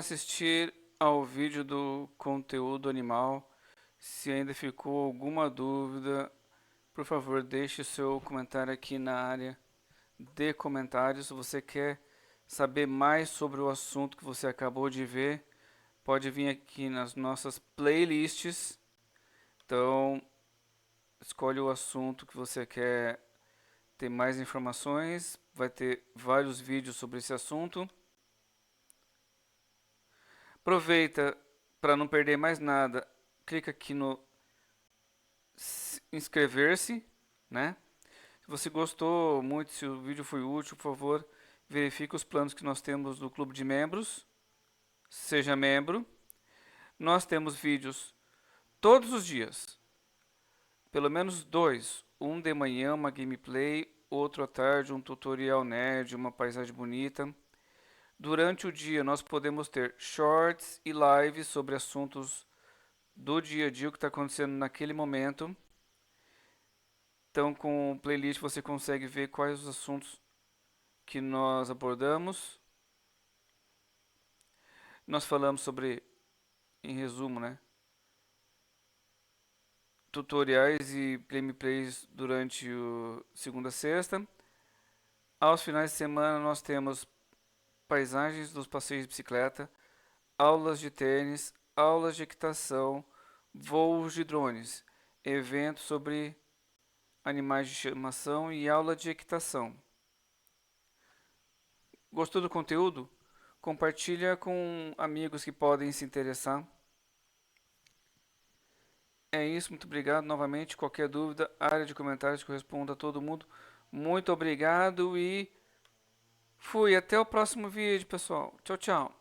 assistir ao vídeo do conteúdo animal. Se ainda ficou alguma dúvida, por favor, deixe o seu comentário aqui na área de comentários. Se você quer saber mais sobre o assunto que você acabou de ver, pode vir aqui nas nossas playlists. Então, escolhe o assunto que você quer ter mais informações. Vai ter vários vídeos sobre esse assunto. Aproveita para não perder mais nada. Clica aqui no inscrever-se, né? Se você gostou muito, se o vídeo foi útil, por favor, verifique os planos que nós temos no clube de membros. Seja membro. Nós temos vídeos todos os dias. Pelo menos dois. Um de manhã, uma gameplay, outro à tarde, um tutorial nerd, uma paisagem bonita. Durante o dia nós podemos ter shorts e lives sobre assuntos do dia a dia, o que está acontecendo naquele momento. Então, com o playlist você consegue ver quais os assuntos que nós abordamos. Nós falamos sobre, em resumo, né, tutoriais e gameplays durante o segunda a sexta. Aos finais de semana nós temos paisagens dos passeios de bicicleta, aulas de tênis, aulas de equitação, voos de drones, eventos sobre animais de estimação e aula de equitação. Gostou do conteúdo? Compartilha com amigos que podem se interessar. É isso, muito obrigado novamente. Qualquer dúvida, área de comentários que eu respondo a todo mundo. Muito obrigado e fui. Até o próximo vídeo, pessoal. Tchau, tchau.